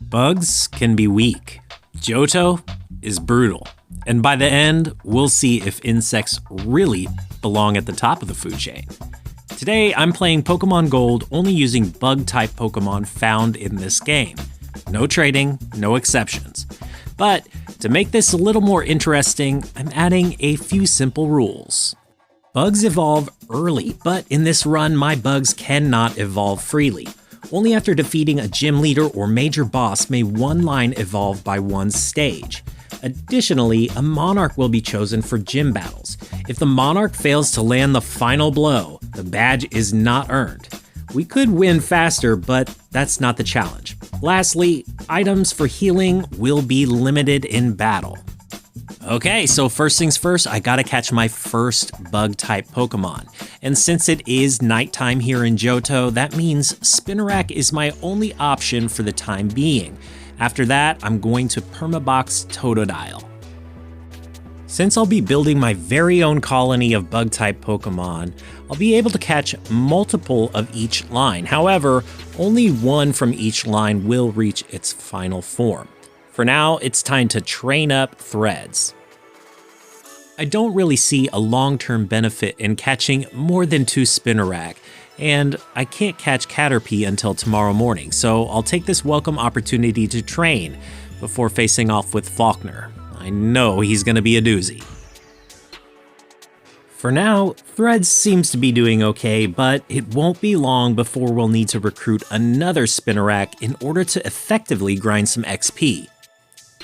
Bugs can be weak. Johto is brutal. And by the end, we'll see if insects really belong at the top of the food chain. Today, I'm playing Pokemon Gold only using bug-type Pokemon found in this game. No trading, no exceptions. But to make this a little more interesting, I'm adding a few simple rules. Bugs evolve early, but in this run, my bugs cannot evolve freely. Only after defeating a gym leader or major boss may one line evolve by one stage. Additionally, a Monarch will be chosen for gym battles. If the Monarch fails to land the final blow, the badge is not earned. We could win faster, but that's not the challenge. Lastly, items for healing will be limited in battle. Okay, so first things first, I gotta catch my first bug-type Pokemon. And since it is nighttime here in Johto, that means Spinarak is my only option for the time being. After that, I'm going to Permabox Totodile. Since I'll be building my very own colony of bug-type Pokemon, I'll be able to catch multiple of each line. However, only one from each line will reach its final form. For now, it's time to train up Threads. I don't really see a long-term benefit in catching more than 2 Spinarak, and I can't catch Caterpie until tomorrow morning, so I'll take this welcome opportunity to train before facing off with Faulkner. I know he's gonna be a doozy. For now, Threads seems to be doing okay, but it won't be long before we'll need to recruit another Spinarak in order to effectively grind some XP.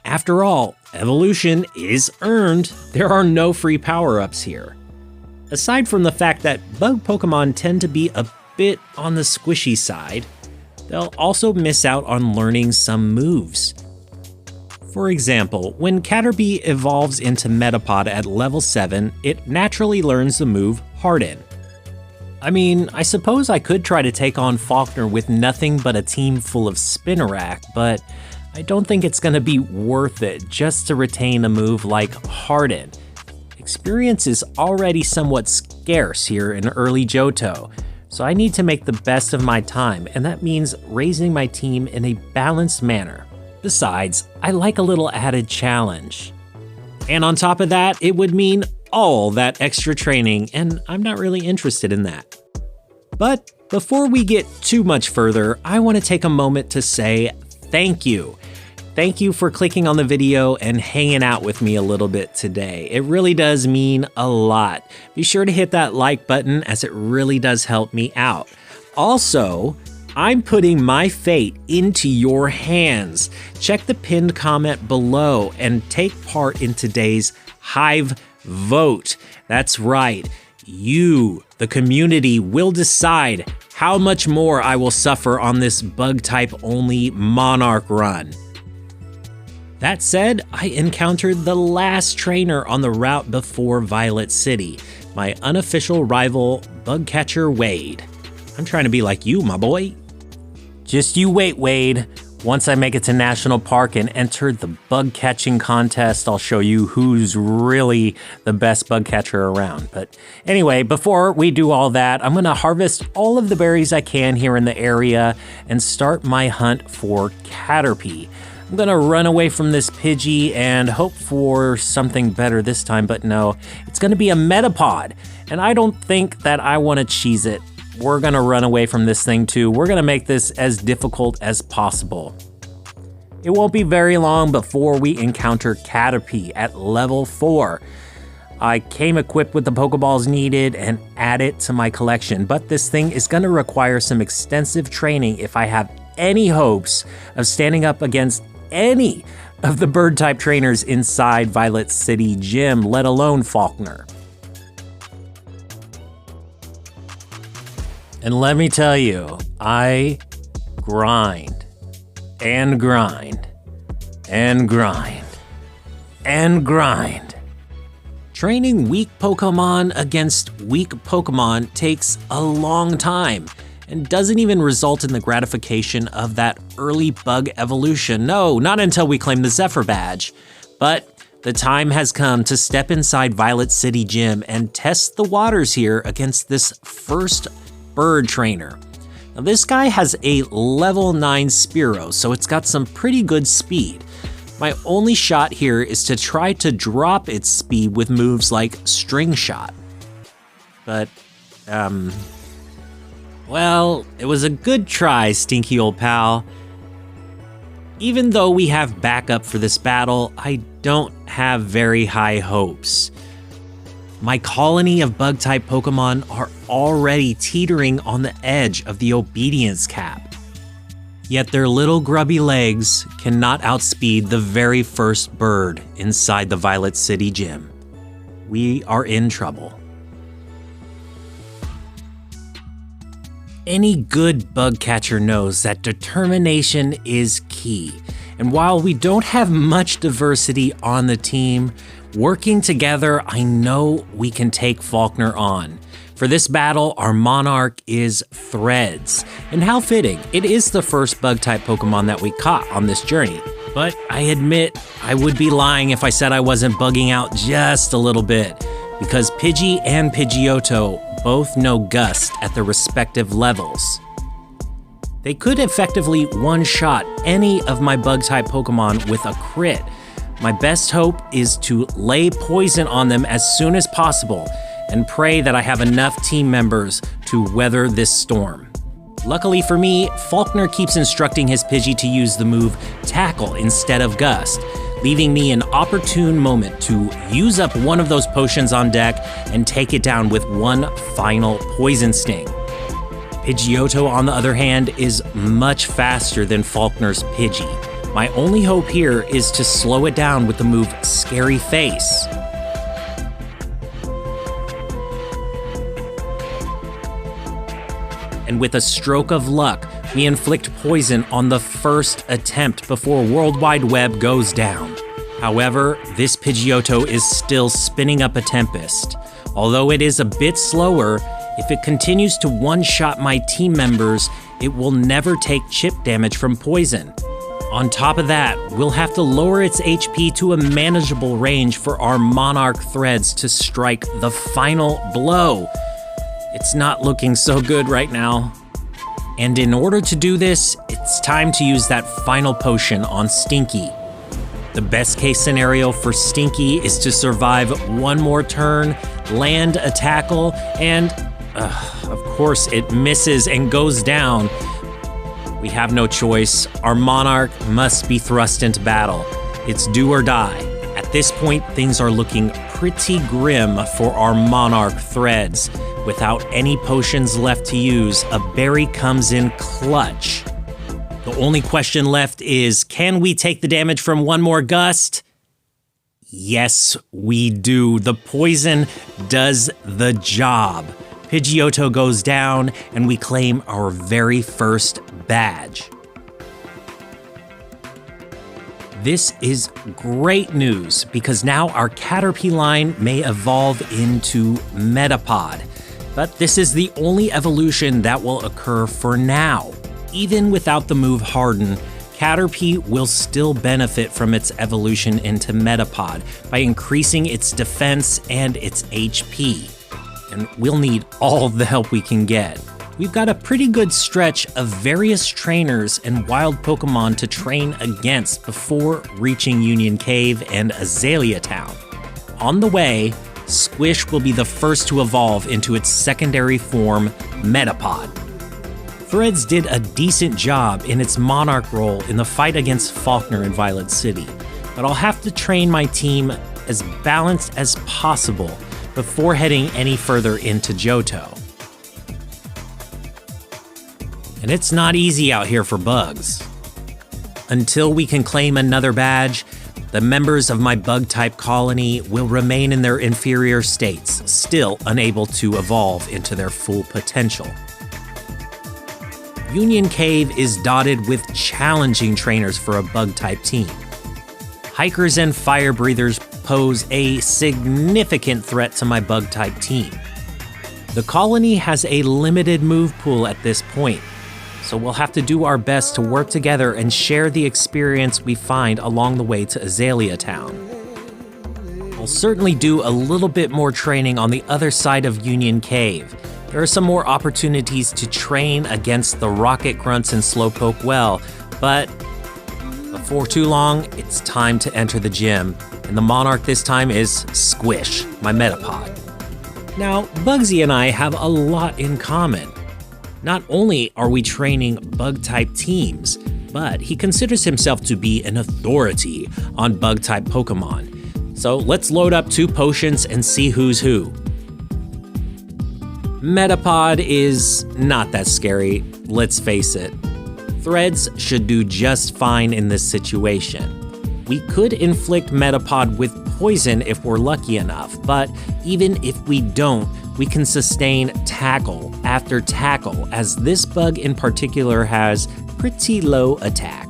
After all, evolution is earned. There are no free power-ups here. Aside from the fact that bug Pokemon tend to be a bit on the squishy side, they'll also miss out on learning some moves. For example, when Caterpie evolves into Metapod at level 7, it naturally learns the move Harden. I mean, I suppose I could try to take on Faulkner with nothing but a team full of Spinarak, but I don't think it's gonna be worth it just to retain a move like Harden. Experience is already somewhat scarce here in early Johto, so I need to make the best of my time, and that means raising my team in a balanced manner. Besides, I like a little added challenge. And on top of that, it would mean all that extra training, and I'm not really interested in that. But before we get too much further, I want to take a moment to say thank you. Thank you for clicking on the video and hanging out with me a little bit today. It really does mean a lot. Be sure to hit that like button as it really does help me out. Also, I'm putting my fate into your hands. Check the pinned comment below and take part in today's Hive vote. That's right. You, the community, will decide how much more I will suffer on this bug-type only Monarch run. That said, I encountered the last trainer on the route before Violet City, my unofficial rival, Bugcatcher Wade. I'm trying to be like you, my boy. Just you wait, Wade. Once I make it to National Park and enter the bug catching contest, I'll show you who's really the best bug catcher around. But anyway, before we do all that, I'm gonna harvest all of the berries I can here in the area and start my hunt for Caterpie. I'm gonna run away from this Pidgey and hope for something better this time, but no, it's gonna be a Metapod, and I don't think that I wanna cheese it. We're gonna run away from this thing too. We're gonna make this as difficult as possible. It won't be very long before we encounter Caterpie at level 4. I came equipped with the Pokeballs needed and added to my collection, but this thing is gonna require some extensive training if I have any hopes of standing up against any of the bird-type trainers inside Violet City Gym, let alone Faulkner. And let me tell you, I grind and grind and grind and grind. Training weak Pokemon against weak Pokemon takes a long time and doesn't even result in the gratification of that early bug evolution. No, not until we claim the Zephyr badge. But the time has come to step inside Violet City Gym and test the waters here against this first bird trainer. Now, this guy has a level 9 Spearow, so it's got some pretty good speed. My only shot here is to try to drop its speed with moves like String Shot. But, well, it was a good try, stinky old pal. Even though we have backup for this battle, I don't have very high hopes. My colony of bug-type Pokemon are already teetering on the edge of the obedience cap. Yet their little grubby legs cannot outspeed the very first bird inside the Violet City Gym. We are in trouble. Any good bug catcher knows that determination is key. And while we don't have much diversity on the team, working together, I know we can take Faulkner on. For this battle, our Monarch is Threads. And how fitting, it is the first bug-type Pokemon that we caught on this journey. But I admit, I would be lying if I said I wasn't bugging out just a little bit, because Pidgey and Pidgeotto both know Gust at their respective levels. They could effectively one-shot any of my bug-type Pokemon with a crit. My best hope is to lay poison on them as soon as possible and pray that I have enough team members to weather this storm. Luckily for me, Faulkner keeps instructing his Pidgey to use the move Tackle instead of Gust, leaving me an opportune moment to use up one of those potions on deck and take it down with one final Poison Sting. Pidgeotto, on the other hand, is much faster than Faulkner's Pidgey. My only hope here is to slow it down with the move Scary Face. And with a stroke of luck, we inflict poison on the first attempt before World Wide Web goes down. However, this Pidgeotto is still spinning up a Tempest. Although it is a bit slower, if it continues to one-shot my team members, it will never take chip damage from poison. On top of that, we'll have to lower its HP to a manageable range for our Monarch Threads to strike the final blow. It's not looking so good right now. And in order to do this, it's time to use that final potion on Stinky. The best case scenario for Stinky is to survive one more turn, land a tackle, and, of course, it misses and goes down. We have no choice. Our Monarch must be thrust into battle. It's do or die. At this point, things are looking pretty grim for our Monarch Threads. Without any potions left to use, a berry comes in clutch. The only question left is, can we take the damage from one more Gust? Yes, we do. The poison does the job. Pidgeotto goes down, and we claim our very first badge. This is great news, because now our Caterpie line may evolve into Metapod. But this is the only evolution that will occur for now. Even without the move Harden, Caterpie will still benefit from its evolution into Metapod by increasing its defense and its HP. And we'll need all the help we can get. We've got a pretty good stretch of various trainers and wild Pokemon to train against before reaching Union Cave and Azalea Town. On the way, Squish will be the first to evolve into its secondary form, Metapod. Threads did a decent job in its Monarch role in the fight against Faulkner in Violet City, but I'll have to train my team as balanced as possible before heading any further into Johto. And it's not easy out here for bugs. Until we can claim another badge, the members of my bug-type colony will remain in their inferior states, still unable to evolve into their full potential. Union Cave is dotted with challenging trainers for a bug-type team. Hikers and fire breathers pose a significant threat to my bug-type team. The colony has a limited move pool at this point, so we'll have to do our best to work together and share the experience we find along the way to Azalea Town. I'll certainly do a little bit more training on the other side of Union Cave, There are some more opportunities to train against the Rocket Grunts and Slowpoke well, but before too long, it's time to enter the gym, and the Monarch this time is Squish, my Metapod. Now, Bugsy and I have a lot in common. Not only are we training Bug-type teams, but he considers himself to be an authority on Bug-type Pokemon. So let's load up 2 potions and see who's who. Metapod is not that scary, let's face it. Threads should do just fine in this situation. We could inflict Metapod with poison if we're lucky enough, but even if we don't, we can sustain tackle after tackle, as this bug in particular has pretty low attack.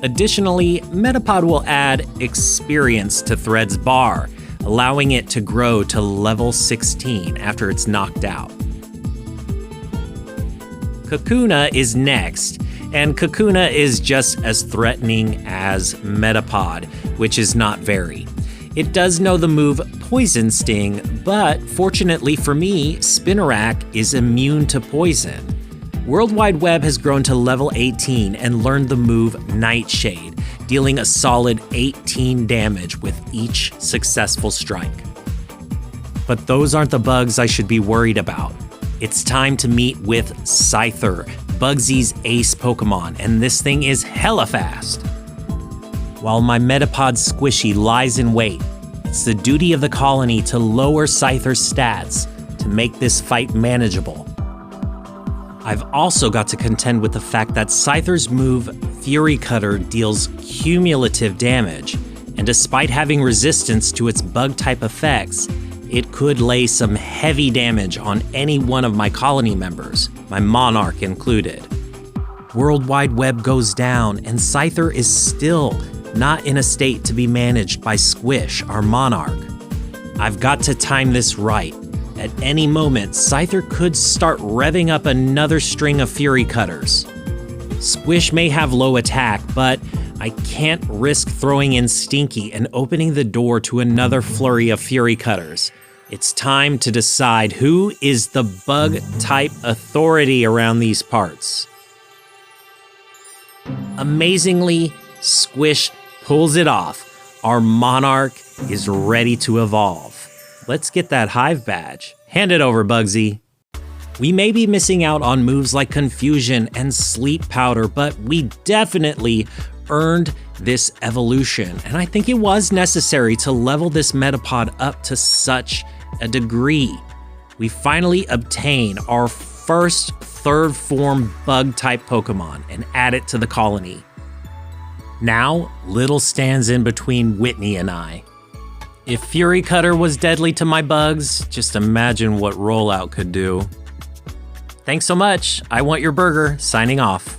Additionally, Metapod will add experience to Thread's bar, allowing it to grow to level 16 after it's knocked out. Kakuna is next, and Kakuna is just as threatening as Metapod, which is not very. It does know the move Poison Sting, but fortunately for me, Spinarak is immune to poison. World Wide Web has grown to level 18 and learned the move Nightshade, dealing a solid 18 damage with each successful strike. But those aren't the bugs I should be worried about. It's time to meet with Scyther, Bugsy's ace Pokemon, and this thing is hella fast. While my Metapod Squishy lies in wait, it's the duty of the colony to lower Scyther's stats to make this fight manageable. I've also got to contend with the fact that Scyther's move Fury Cutter deals cumulative damage, and despite having resistance to its bug-type effects, it could lay some heavy damage on any one of my colony members, my Monarch included. World Wide Web goes down, and Scyther is still not in a state to be managed by Squish, our Monarch. I've got to time this right. At any moment, Scyther could start revving up another string of Fury Cutters. Squish may have low attack, but I can't risk throwing in Stinky and opening the door to another flurry of Fury Cutters. It's time to decide who is the bug-type authority around these parts. Amazingly, Squish pulls it off. Our Monarch is ready to evolve. Let's get that Hive badge. Hand it over, Bugsy. We may be missing out on moves like Confusion and Sleep Powder, but we definitely earned this evolution, and I think it was necessary to level this Metapod up to such a degree. We finally obtain our first third form bug-type Pokemon and add it to the colony. Now, little stands in between Whitney and I. If Fury Cutter was deadly to my bugs, just imagine what Rollout could do. Thanks so much. I Want Your Burger, signing off.